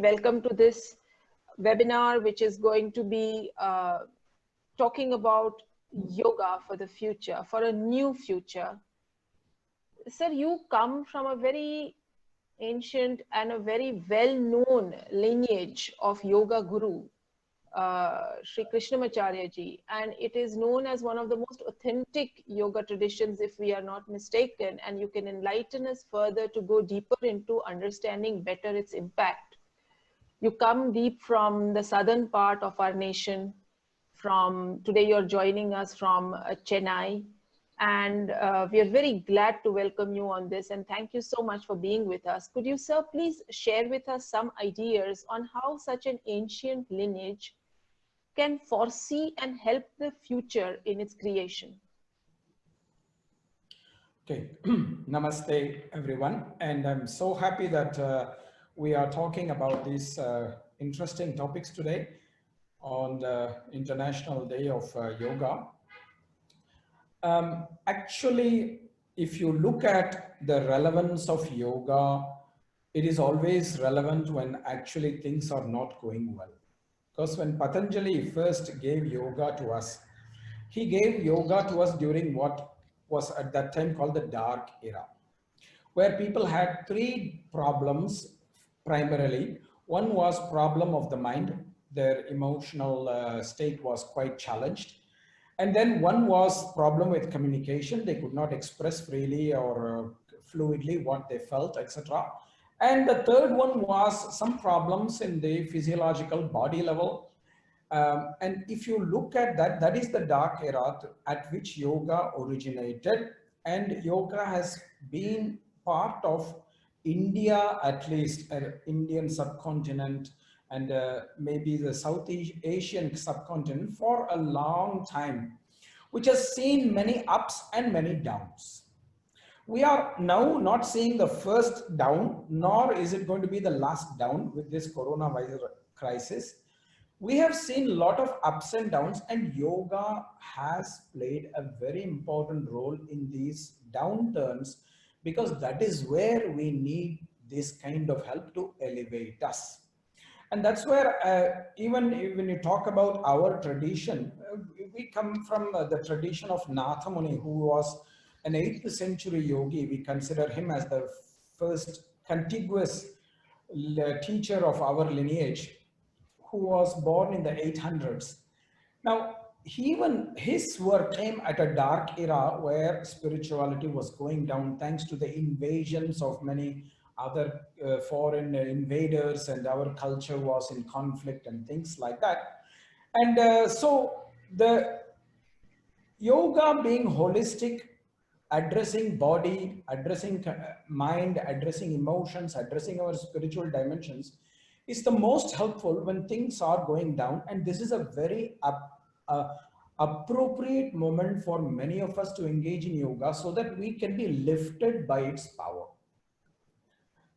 welcome to this webinar, which is going to be talking about yoga for the future, for a new future. Sir, you come from a very ancient and a very well-known lineage of yoga guru, Sri Krishnamacharya ji, and it is known as one of the most authentic yoga traditions, if we are not mistaken, and you can enlighten us further to go deeper into understanding better its impact. You come deep from the southern part of our nation. Today you're joining us from Chennai, and we are very glad to welcome you on this, and thank you so much for being with us. Could you, sir, please share with us some ideas on how such an ancient lineage can foresee and help the future in its creation? Okay, namaste everyone, and I'm so happy that we are talking about these interesting topics today on the International Day of Yoga. Actually, if you look at the relevance of yoga, it is always relevant when actually things are not going well. Because when Patanjali first gave yoga to us, he gave yoga to us during what was at that time called the dark era, where people had three problems primarily. One was problem of the mind. Their emotional state was quite challenged. And then one was problem with communication. They could not express freely or fluidly what they felt, etc. And the third one was some problems in the physiological body level. And if you look at that, that is the dark era at which yoga originated. And yoga has been part of India, at least Indian subcontinent, and maybe the South Asian subcontinent for a long time, which has seen many ups and many downs. We are now not seeing the first down, nor is it going to be the last down with this coronavirus crisis. We have seen a lot of ups and downs, and yoga has played a very important role in these downturns, because that is where we need this kind of help to elevate us. And that's where even when you talk about our tradition, we come from the tradition of Natha Muni, who was an 8th century yogi. We consider him as the first contiguous teacher of our lineage, who was born in the 800s. Now, even his work came at a dark era where spirituality was going down thanks to the invasions of many other foreign invaders, and our culture was in conflict and things like that. And so the yoga being holistic, addressing body, addressing mind, addressing emotions, addressing our spiritual dimensions, is the most helpful when things are going down. And this is a very appropriate moment for many of us to engage in yoga, so that we can be lifted by its power.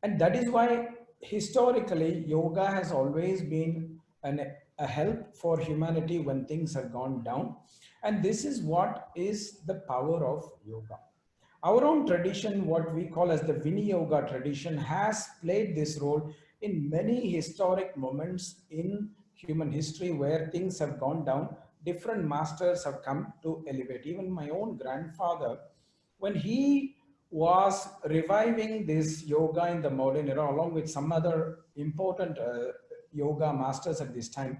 And that is why historically yoga has always been a help for humanity when things have gone down. And this is what is the power of yoga. Our own tradition, what we call as the Viniyoga tradition, has played this role in many historic moments in human history where things have gone down. Different masters have come to elevate. Even my own grandfather, when he was reviving this yoga in the modern era, along with some other important yoga masters at this time,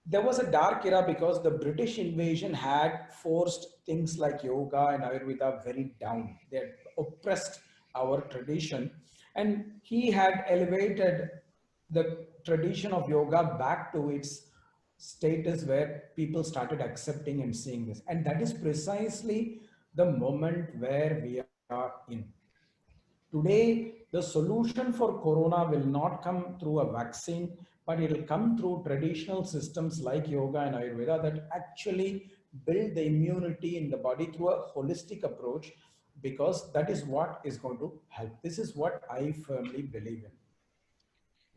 there was a dark era because the British invasion had forced things like yoga and Ayurveda very down. They had oppressed our tradition, and he had elevated the tradition of yoga back to its status where people started accepting and seeing this. And that is precisely the moment where we are in. Today, the solution for corona will not come through a vaccine, but it will come through traditional systems like yoga and Ayurveda that actually build the immunity in the body through a holistic approach, because that is what is going to help. This is what I firmly believe in.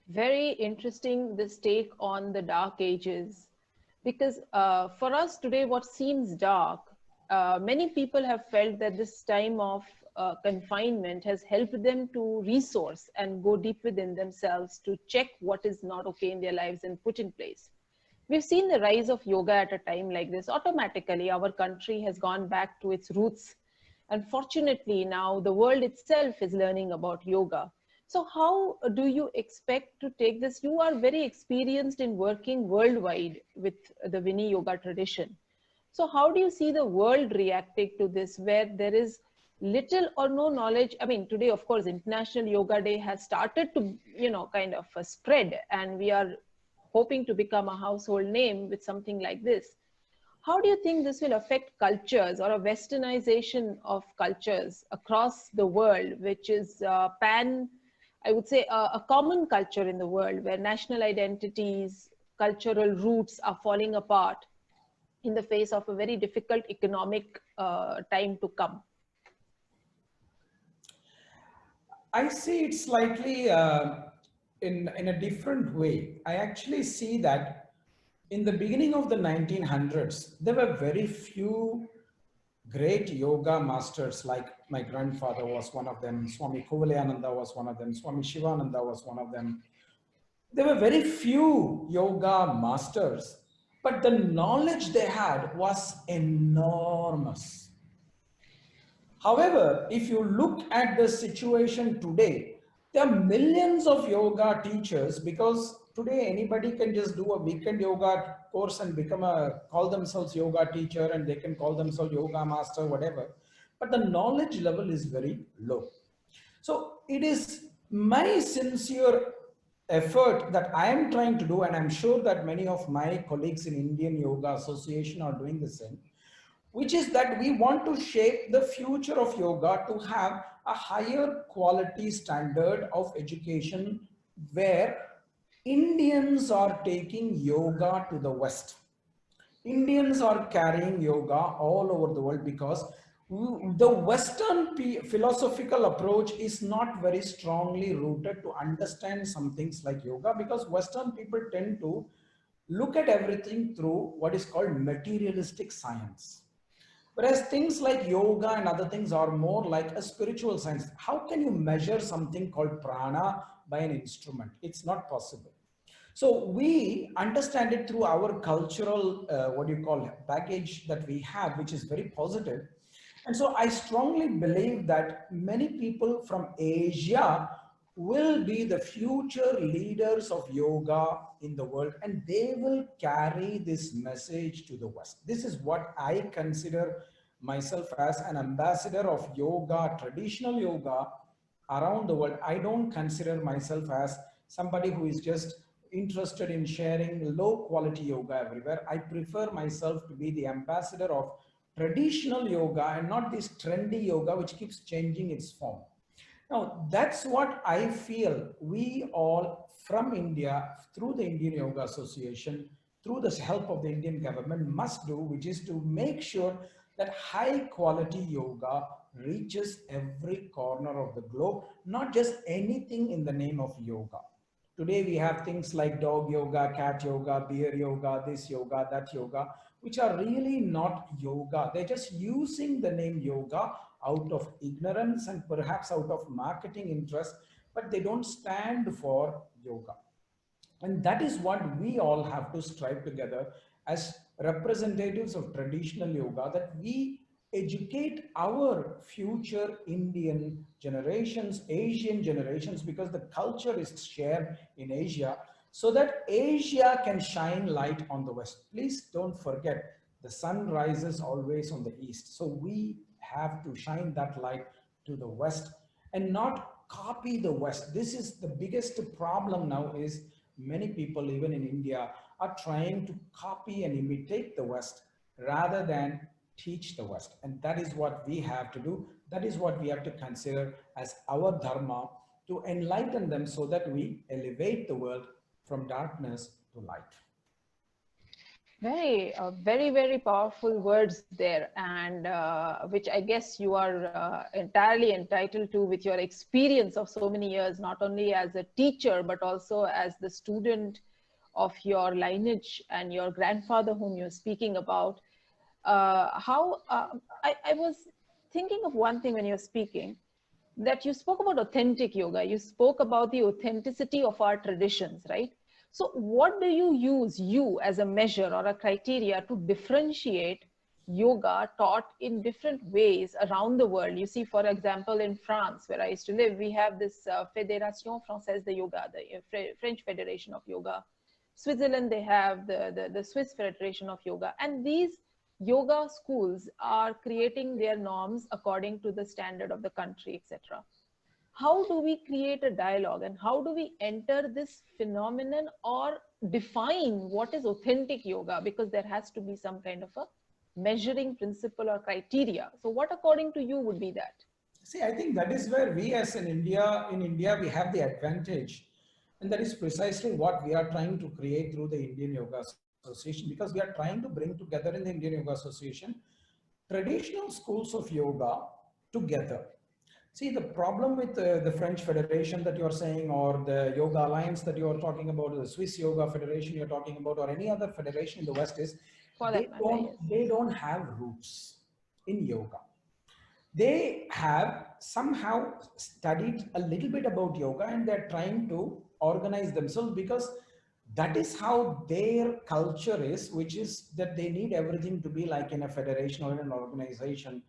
Very interesting, this take on the dark ages, because for us today, what seems dark many people have felt that this time of confinement has helped them to resource and go deep within themselves to check what is not okay in their lives and put in place. We've seen the rise of yoga at a time like this. Automatically, our country has gone back to its roots. And fortunately, now the world itself is learning about yoga. So, how do you expect to take this? You are very experienced in working worldwide with the Vinny yoga tradition. So, how do you see the world reacting to this, where there is little or no knowledge? I mean, today, of course, International Yoga Day has started to, kind of spread, and we are hoping to become a household name with something like this. How do you think this will affect cultures or a westernization of cultures across the world, which is I would say, a common culture in the world where national identities, cultural roots are falling apart in the face of a very difficult economic time to come? I see it slightly in a different way. I actually see that in the beginning of the 1900s, there were very few great yoga masters. Like my grandfather was one of them, Swami Kuvalayananda was one of them, Swami Shivananda was one of them. There were very few yoga masters, but the knowledge they had was enormous. However, if you look at the situation today, there are millions of yoga teachers, because today anybody can just do a weekend yoga course and call themselves yoga teacher, and they can call themselves yoga master, whatever. But the knowledge level is very low. So it is my sincere effort that I am trying to do, and I'm sure that many of my colleagues in Indian Yoga Association are doing the same, which is that we want to shape the future of yoga to have a higher quality standard of education, where Indians are taking yoga to the West. Indians are carrying yoga all over the world, because the Western philosophical approach is not very strongly rooted to understand some things like yoga, because Western people tend to look at everything through what is called materialistic science. Whereas things like yoga and other things are more like a spiritual science. How can you measure something called prana by an instrument? It's not possible. So we understand it through our cultural, what do you call it, baggage that we have, which is very positive. And so I strongly believe that many people from Asia will be the future leaders of yoga in the world, and they will carry this message to the West. This is what I consider myself as an ambassador of yoga, traditional yoga around the world. I don't consider myself as somebody who is just interested in sharing low quality yoga everywhere. I prefer myself to be the ambassador of traditional yoga and not this trendy yoga which keeps changing its form. Now, that's what I feel we all from India, through the Indian Yoga Association, through the help of the Indian government, must do, which is to make sure that high quality yoga reaches every corner of the globe, not just anything in the name of yoga. Today we have things like dog yoga, cat yoga, bear yoga, this yoga, that yoga, which are really not yoga. They're just using the name yoga out of ignorance and perhaps out of marketing interest, but they don't stand for yoga. And that is what we all have to strive together as representatives of traditional yoga, that we educate our future Indian generations, Asian generations, because the culture is shared in Asia, so that Asia can shine light on the West. Please don't forget, the sun rises always on the East. So we have to shine that light to the West and not copy the West. This is the biggest problem now, is many people, even in India, are trying to copy and imitate the West rather than teach the West. And that is what we have to do. That is what we have to consider as our dharma, to enlighten them so that we elevate the world from darkness to light. Very, very powerful words there, and which I guess you are entirely entitled to with your experience of so many years, not only as a teacher, but also as the student of your lineage and your grandfather whom you're speaking about. I was thinking of one thing when you were speaking, that you spoke about authentic yoga. You spoke about the authenticity of our traditions, right? So what do you use, you as a measure or a criteria, to differentiate yoga taught in different ways around the world? You see, for example, in France, where I used to live, we have this Fédération Française de Yoga, the French Federation of Yoga. Switzerland, they have the Swiss Federation of Yoga. And these yoga schools are creating their norms according to the standard of the country, etc. How do we create a dialogue, and how do we enter this phenomenon or define what is authentic yoga? Because there has to be some kind of a measuring principle or criteria. So what, according to you, would be that? See, I think that is where we as in India, we have the advantage. And that is precisely what we are trying to create through the Indian Yoga Association, because we are trying to bring together in the Indian Yoga Association traditional schools of yoga together. See, the problem with the French Federation that you're saying, or the Yoga Alliance that you're talking about, or the Swiss Yoga Federation you're talking about, or any other federation in the West is For that matter, yes. they don't have roots in yoga. They have somehow studied a little bit about yoga, and they're trying to organize themselves because that is how their culture is, which is that they need everything to be like in a federation or in an organization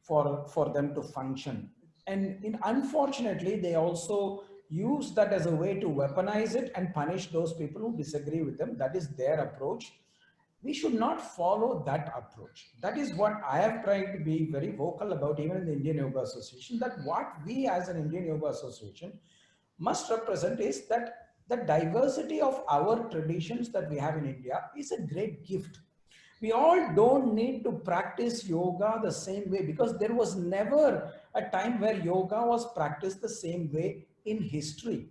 for them to function. And unfortunately, they also use that as a way to weaponize it and punish those people who disagree with them. That is their approach. We should not follow that approach. That is what I have tried to be very vocal about, even in the Indian Yoga Association, that what we as an Indian Yoga Association must represent is that the diversity of our traditions that we have in India is a great gift. We all don't need to practice yoga the same way, because there was never a time where yoga was practiced the same way in history.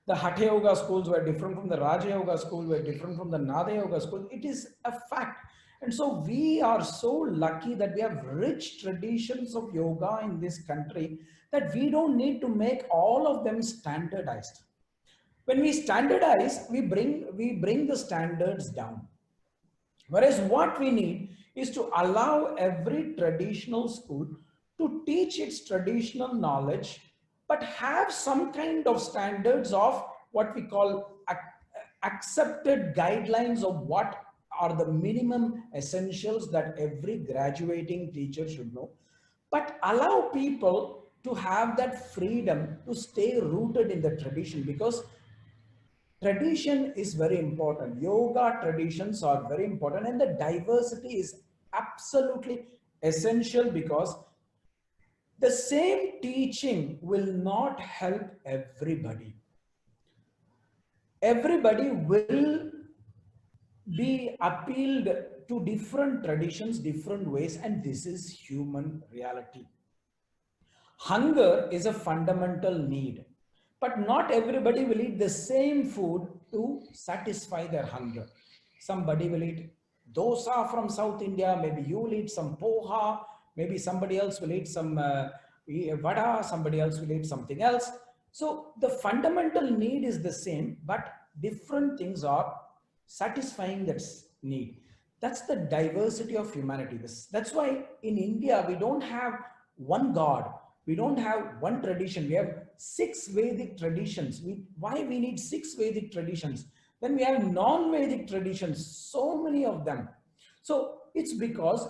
The Hatha Yoga schools were different from the Raja Yoga school, were different from the Nada Yoga school. It is a fact. And so we are so lucky that we have rich traditions of yoga in this country, that we don't need to make all of them standardized. When we standardize, we bring the standards down. Whereas what we need is to allow every traditional school to teach its traditional knowledge, but have some kind of standards of what we call accepted guidelines of what are the minimum essentials that every graduating teacher should know, but allow people to have that freedom to stay rooted in the tradition, because tradition is very important. Yoga traditions are very important, and the diversity is absolutely essential, because the same teaching will not help everybody. Everybody will be appealed to different traditions, different ways, and this is human reality. Hunger is a fundamental need, but not everybody will eat the same food to satisfy their hunger. Somebody will eat dosa from South India, maybe you will eat some poha, maybe somebody else will eat some vada, somebody else will eat something else. So the fundamental need is the same, but different things are satisfying that need. That's the diversity of humanity. That's why in India, we don't have one God. We don't have one tradition. We have 6 Vedic traditions. Why we need 6 Vedic traditions? Then we have non-Vedic traditions, so many of them. So it's because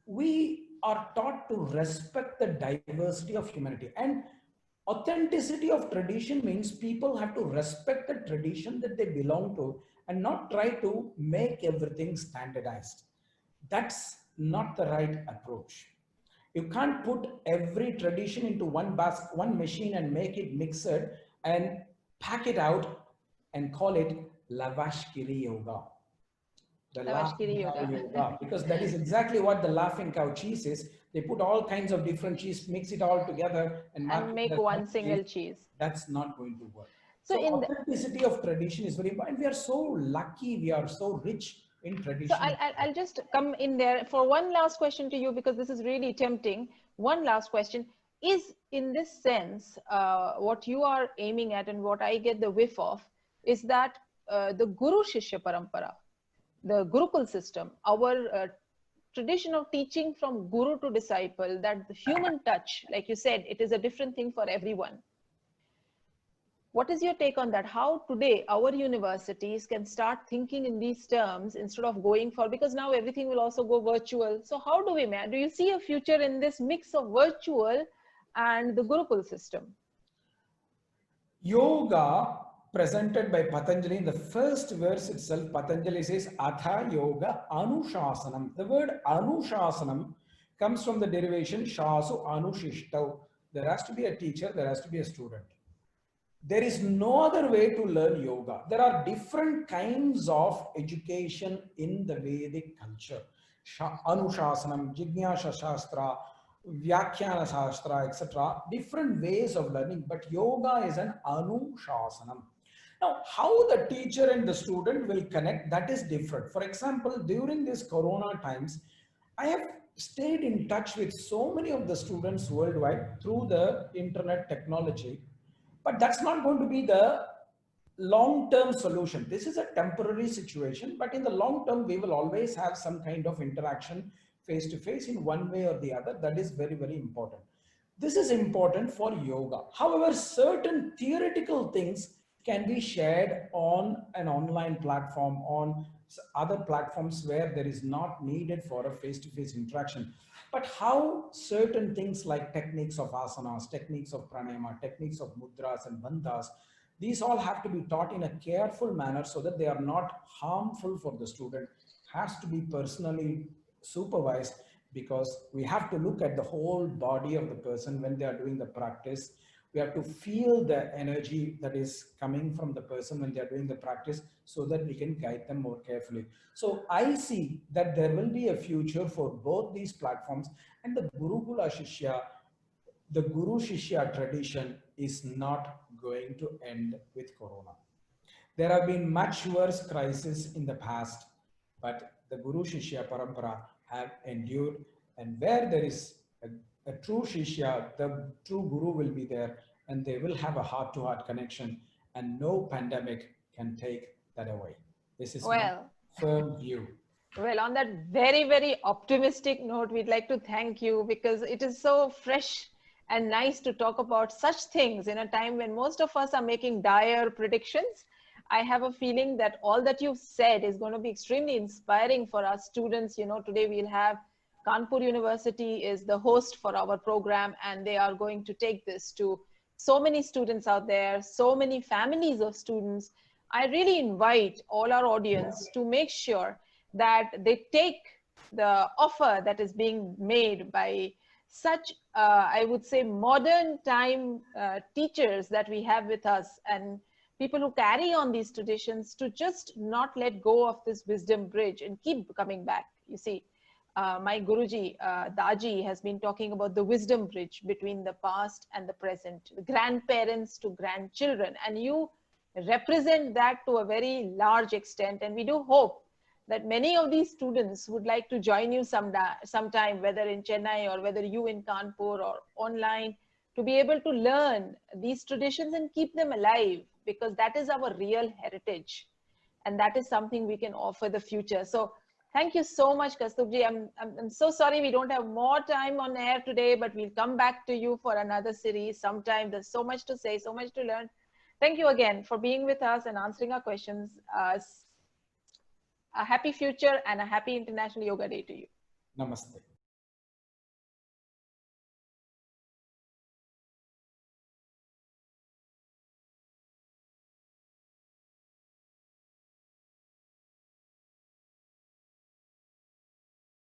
we are taught to respect the diversity of humanity. And authenticity of tradition means people have to respect the tradition that they belong to and not try to make everything standardized. That's not the right approach. You can't put every tradition into one basket, one machine, and make it mixed and pack it out and call it Lavashkiri Yoga. The Lavashkiri laughing cow yoga. yoga, because that is exactly what the laughing cow cheese is. They put all kinds of different cheese, mix it all together and And market it make as one cheese. single cheese. That's not going to work. So So in the, authenticity of tradition is very important. We are so lucky. We are so rich in so tradition. I'll just come in there for one last question to you, because this is really tempting. One last question is, in this sense, what you are aiming at and what I get the whiff of is that the Guru Shishya Parampara, the Gurukul system, our tradition of teaching from guru to disciple, that the human touch, like you said, it is a different thing for everyone. What is your take on that? How today our universities can start thinking in these terms instead of going for, because now everything will also go virtual. So how do we, do you see a future in this mix of virtual and the Gurukul system? Yoga presented by Patanjali in the first verse itself, Patanjali says, Atha Yoga Anushasanam. The word Anushasanam comes from the derivation Shasu Anushishtav. There has to be a teacher, there has to be a student. There is no other way to learn yoga. There are different kinds of education in the Vedic culture. Anushasanam, Jignyasa Shastra, Vyakhyana Shastra, etc. Different ways of learning, but yoga is an Anushasanam. Now, how the teacher and the student will connect, that is different. For example, during this Corona times, I have stayed in touch with so many of the students worldwide through the internet technology. But that's not going to be the long-term solution. This is a temporary situation, but in the long term, we will always have some kind of interaction face-to-face in one way or the other. That is very, very important. This is important for yoga. However, certain theoretical things can be shared on an online platform, on other platforms where there is not needed for a face-to-face interaction. But how certain things like techniques of asanas, techniques of pranayama, techniques of mudras and bandhas, these all have to be taught in a careful manner so that they are not harmful for the student, has to be personally supervised, because we have to look at the whole body of the person when they are doing the practice. We have to feel the energy that is coming from the person when they are doing the practice so that we can guide them more carefully. So I see that there will be a future for both these platforms, and the Gurukula Shishya, the Guru Shishya tradition is not going to end with Corona. There have been much worse crises in the past, but the Guru Shishya Parampara have endured, and where there is a true Shishya, the true Guru will be there, and they will have a heart-to-heart connection, and no pandemic can take that away. This is my firm view. Well, on that very, very optimistic note, we'd like to thank you, because it is so fresh and nice to talk about such things in a time when most of us are making dire predictions. I have a feeling that all that you've said is going to be extremely inspiring for our students. You know, today we'll have Kanpur University is the host for our program, and they are going to take this to so many students out there, so many families of students. I really invite all our audience to make sure that they take the offer that is being made by such, I would say, modern time teachers that we have with us, and people who carry on these traditions, to just not let go of this wisdom bridge and keep coming back. You see, my Guruji, Daji, has been talking about the wisdom bridge between the past and the present, the grandparents to grandchildren, and you represent that to a very large extent. And we do hope that many of these students would like to join you sometime, whether in Chennai or whether you in Kanpur or online, to be able to learn these traditions and keep them alive, because that is our real heritage. And that is something we can offer the future. So thank you so much, Kaustubhji. I'm so sorry we don't have more time on air today, but we'll come back to you for another series sometime. There's so much to say, so much to learn. Thank you again for being with us and answering our questions. A happy future and a happy International Yoga Day to you. Namaste.